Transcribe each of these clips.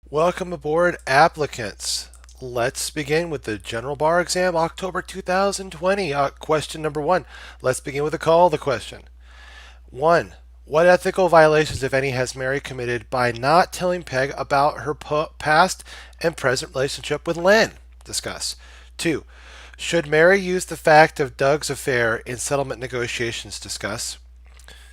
Welcome aboard, applicants. Let's begin with the General Bar Exam, October 2020. Question number one. Let's begin with a call to question. One, what ethical violations, if any, has Mary committed by not telling Peg about her past and present relationship with Len? Discuss. Two, should Mary use the fact of Doug's affair in settlement negotiations? Discuss.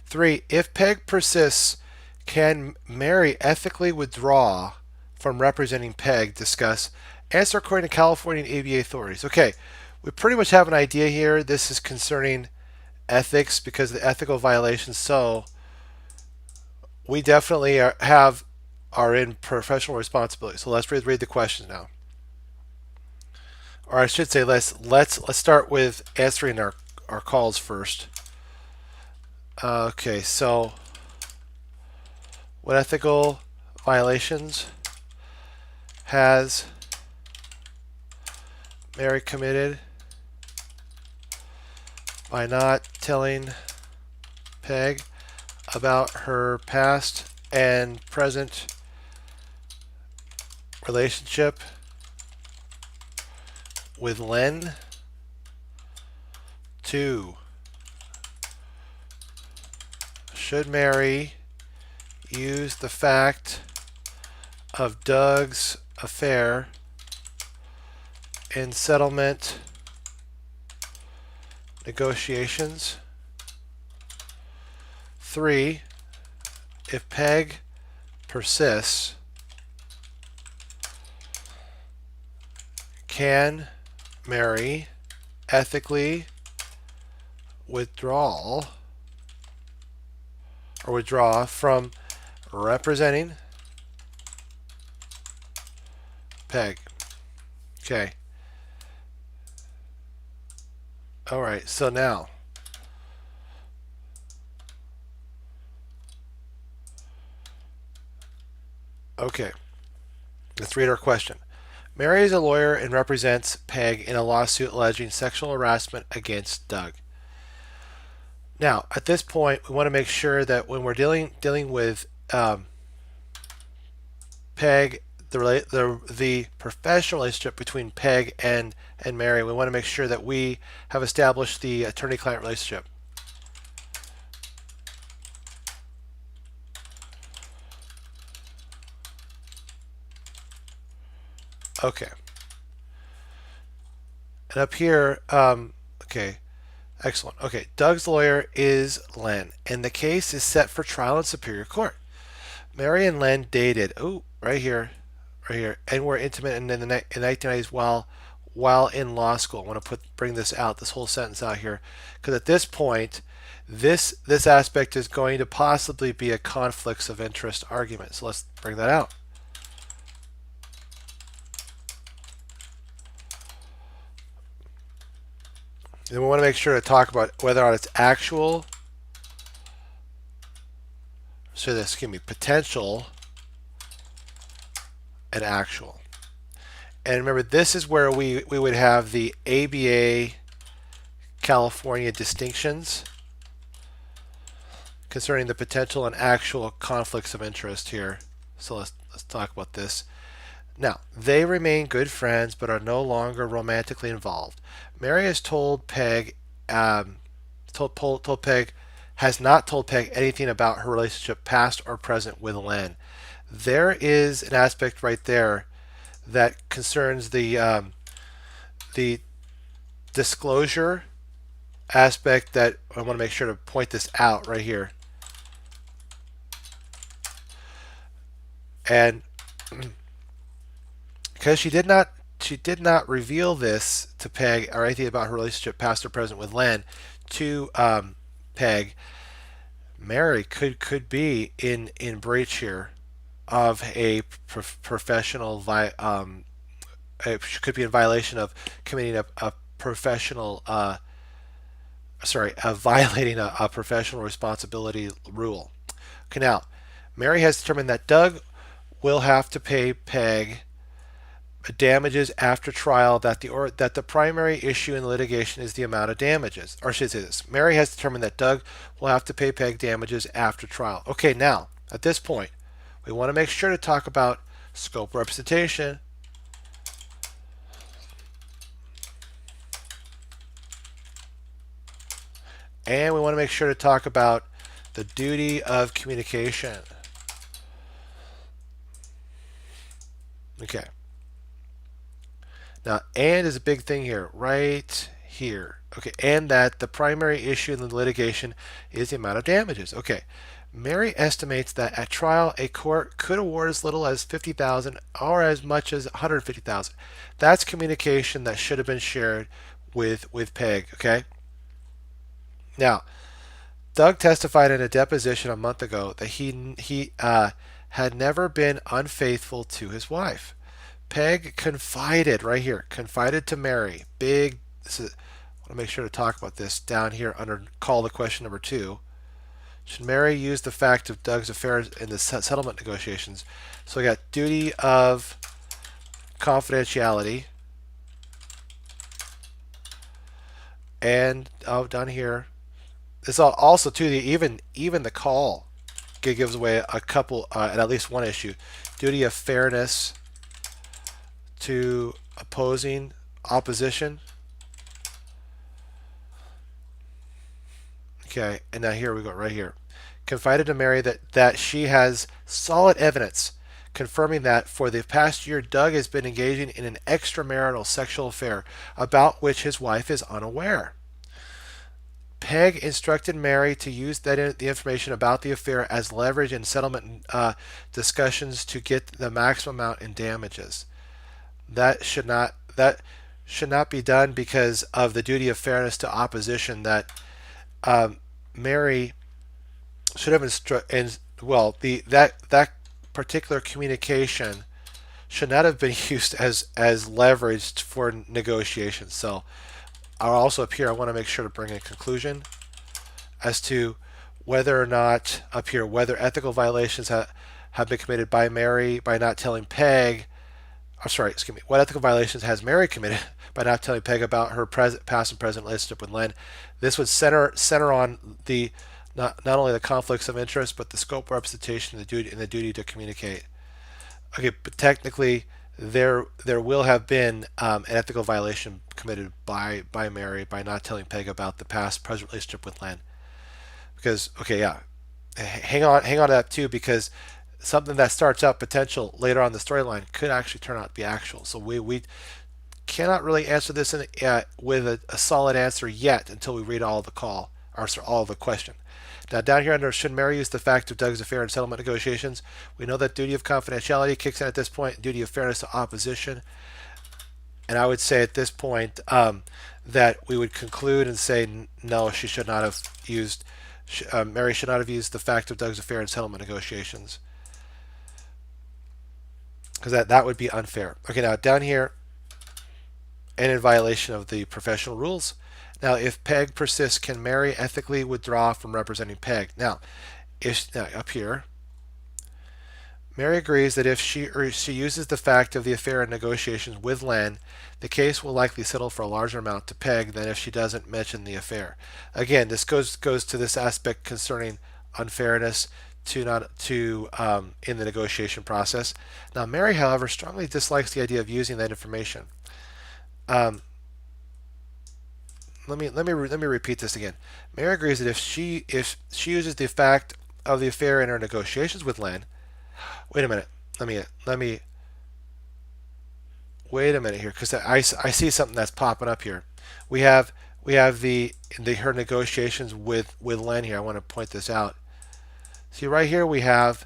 Three, if Peg persists, can Mary ethically withdraw from representing Peg? Discuss. Answer according to California and ABA authorities. Okay, we pretty much have an idea here. This is concerning ethics because of the ethical violations. So we definitely are in professional responsibility. So let's read the questions now. Or I should say let's start with answering our calls first. Okay, so what ethical violations has Mary committed by not telling Peg about her past and present relationship with Len? 2. Should Mary use the fact of Doug's affair in settlement negotiations? 3. If Peg persists, can Mary ethically withdraw from representing Peg? Okay. All right, so now okay, let's read our question. Mary is a lawyer and represents Peg in a lawsuit alleging sexual harassment against Doug. Now, at this point, we want to make sure that when we're dealing with Peg, the professional relationship between Peg and Mary, we want to make sure that we have established the attorney-client relationship. Okay. And up here, okay, excellent. Okay, Doug's lawyer is Len, and the case is set for trial in Superior Court. Mary and Len dated. Oh, right here, and were intimate in the 1990s while in law school. I want to bring this whole sentence out here, because at this point, this aspect is going to possibly be a conflicts of interest argument. So let's bring that out. Then we want to make sure to talk about whether or not it's actual. So this, excuse me, potential and actual. And remember, this is where we would have the ABA California distinctions concerning the potential and actual conflicts of interest here. So let's talk about this. Now, they remain good friends but are no longer romantically involved. Mary has told Peg, told Peg, has not told Peg anything about her relationship, past or present, with Len. There is an aspect right there that concerns the disclosure aspect that I want to make sure to point this out right here. And because she did not reveal this to Peg or anything about her relationship, past or present, with Len to Peg, Mary could be in breach here of a professional could be in violation of committing a professional violating a professional responsibility rule. Okay, now Mary has determined that Doug will have to pay Peg damages after trial, that the primary issue in the litigation is the amount of damages. Or should I say this? Mary has determined that Doug will have to pay Peg damages after trial. Okay, now at this point, we want to make sure to talk about Scope representation. And we want to make sure to talk about the duty of communication. Okay. Now, and is a big thing here, right here. Okay, and that the primary issue in the litigation is the amount of damages. Okay, Mary estimates that at trial a court could award as little as 50,000 or as much as 150,000. That's communication that should have been shared with Peg. Okay. Now, Doug testified in a deposition a month ago that he had never been unfaithful to his wife. Peg confided right here, confided to Mary. Big. This is, I want to make sure to talk about this down here under call to question number 2. Should Mary use the fact of Doug's affairs in the settlement negotiations? So we got duty of confidentiality, and down here, this also too even the call gives away a couple and at least one issue. Duty of fairness to opposition. Okay, and now here we go, right here. Confided to Mary that she has solid evidence confirming that for the past year, Doug has been engaging in an extramarital sexual affair about which his wife is unaware. Peg instructed Mary to use the information about the affair as leverage in settlement discussions to get the maximum amount in damages. That should not be done because of the duty of fairness to opposition that Mary should have instructed. Well, that particular communication should not have been used as leveraged for negotiations. So, I'll also up here, I want to make sure to bring a conclusion as to whether or not up here whether ethical violations have been committed by Mary by not telling Peg. I'm sorry, excuse me. What ethical violations has Mary committed by not telling Peg about her past and present relationship with Len? This would center on the not only the conflicts of interest, but the scope of representation and the duty to communicate. Okay, but technically, there will have been an ethical violation committed by Mary by not telling Peg about the past present relationship with Len. Because okay, yeah, hang on to that too, because something that starts out potential later on the storyline could actually turn out to be actual. So we cannot really answer this with a solid answer yet until we read all the call or all the question. Now down here under should Mary use the fact of Doug's affair in settlement negotiations, we know that duty of confidentiality kicks in at this point, duty of fairness to opposition, and I would say at this point that we would conclude and say no, she should not have used. Mary should not have used the fact of Doug's affair in settlement negotiations because that would be unfair. Okay, now down here, and in violation of the professional rules. Now, if Peg persists, can Mary ethically withdraw from representing Peg? Now, up here, Mary agrees that if she uses the fact of the affair in negotiations with Len, the case will likely settle for a larger amount to Peg than if she doesn't mention the affair. Again, this goes to this aspect concerning unfairness in the negotiation process. Now, Mary, however, strongly dislikes the idea of using that information. Let me repeat this again. Mary agrees that if she uses the fact of the affair in her negotiations with Len. Wait a minute. Let me wait a minute here because I see something that's popping up here. We have her negotiations with Len here. I want to point this out. See right here we have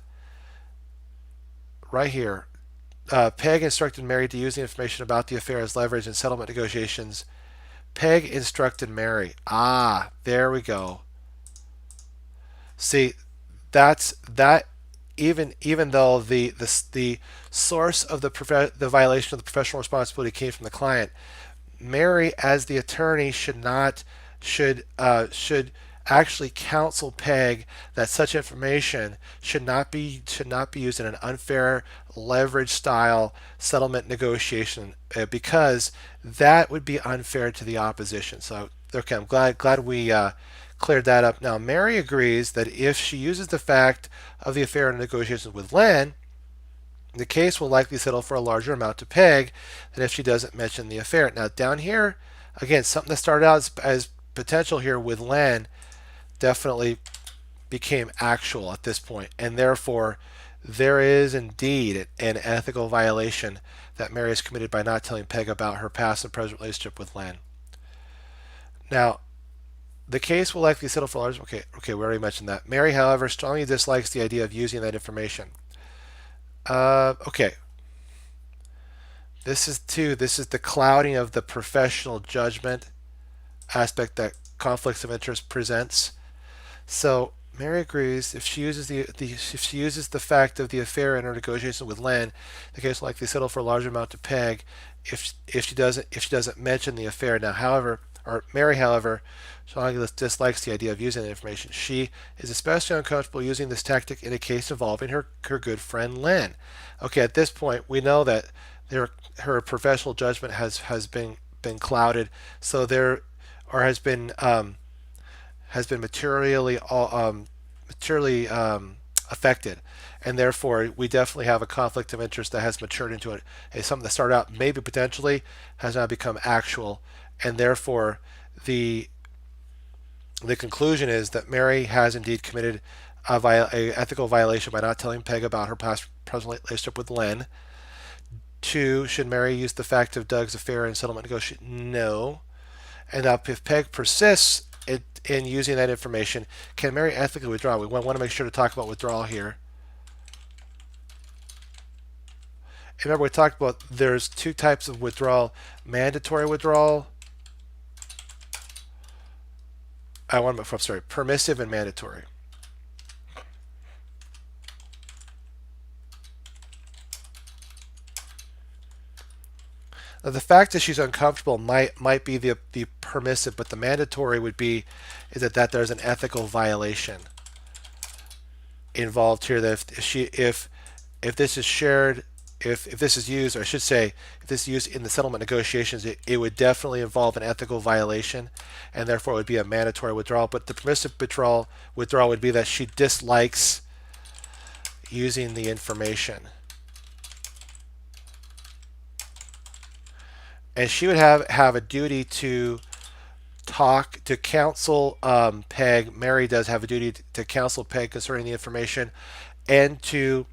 Peg instructed Mary to use the information about the affair as leverage in settlement negotiations. Peg instructed Mary. Ah, there we go. See, that even though the source of the violation of the professional responsibility came from the client, Mary as the attorney should actually counsel Peg that such information should not be used in an unfair leverage style settlement negotiation because that would be unfair to the opposition. So okay, I'm glad we cleared that up. Now Mary agrees that if she uses the fact of the affair in negotiations with Len, The case will likely settle for a larger amount to Peg than if she doesn't mention the affair. Now, down here, again, something that started out as potential here with Len definitely became actual at this point, and therefore there is indeed an ethical violation that Mary has committed by not telling Peg about her past and present relationship with Len. Now, the case will likely settle for large. Okay, we already mentioned that. Mary, however, strongly dislikes the idea of using that information. Okay, this is the clouding of the professional judgment aspect that conflicts of interest presents. So Mary agrees if she uses if she uses the fact of the affair in her negotiation with Len, the case will likely settle for a larger amount to Peg if she doesn't mention the affair. Now, however, or Mary, however, strongly dislikes the idea of using the information. She is especially uncomfortable using this tactic in a case involving her good friend Len. Okay, at this point, we know that her professional judgment has been clouded, so there or has been materially affected, and therefore we definitely have a conflict of interest that has matured into something that started out maybe potentially has now become actual, and therefore the the conclusion is that Mary has indeed committed a ethical violation by not telling Peg about her past present relationship with Len. Two, should Mary use the fact of Doug's affair in settlement negotiation? No. And now, if Peg persists in using that information, can Mary ethically withdraw? We want to make sure to talk about withdrawal here. And remember, we talked about there's two types of withdrawal: mandatory withdrawal. I'm sorry, permissive and mandatory. Now, the fact that she's uncomfortable might be the permissive, but the mandatory would be is that there's an ethical violation involved here. That if this is shared, if this is used, or I should say, if this is used in the settlement negotiations, it would definitely involve an ethical violation, and therefore it would be a mandatory withdrawal. But the permissive withdrawal would be that she dislikes using the information, and she would have a duty to counsel Peg. Mary does have a duty to counsel Peg concerning the information, and to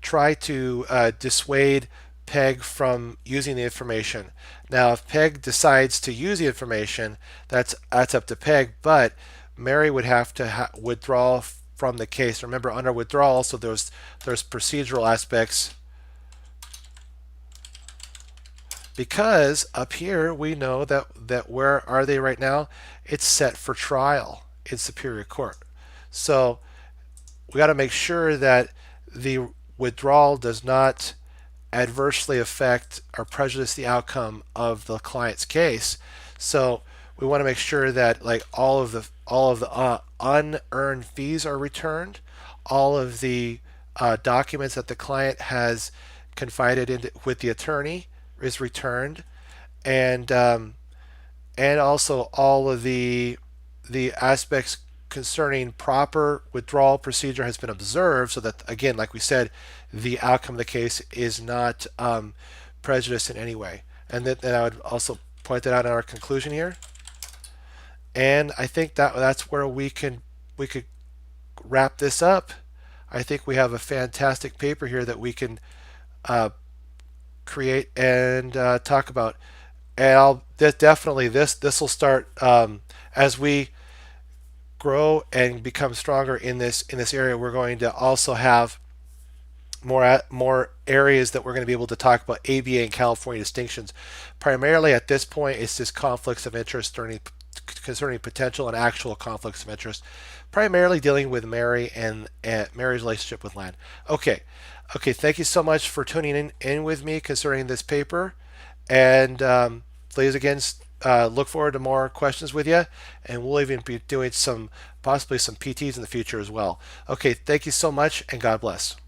try to dissuade Peg from using the information. Now, if Peg decides to use the information, that's up to Peg, but Mary would have to withdraw from the case. Remember, under withdrawal, so there's procedural aspects, because up here we know that where are they right now? It's set for trial in Superior Court. So we got to make sure that the withdrawal does not adversely affect or prejudice the outcome of the client's case. So we want to make sure that like all of the unearned fees are returned, all of the documents that the client has confided in with the attorney is returned, and also all of the aspects concerning proper withdrawal procedure has been observed, so that again, like we said, the outcome of the case is not prejudiced in any way. And then I would also point that out in our conclusion here. And I think that's where we could wrap this up. I think we have a fantastic paper here that we can create and talk about. And definitely this will start as we grow and become stronger in this area. We're going to also have more areas that we're going to be able to talk about ABA and California distinctions. Primarily at this point, it's just conflicts of interest concerning potential and actual conflicts of interest, primarily dealing with Mary and Mary's relationship with Len. Okay, thank you so much for tuning in with me concerning this paper, and please again look forward to more questions with you, and we'll even be doing possibly some PTs in the future as well. Okay, thank you so much, and God bless.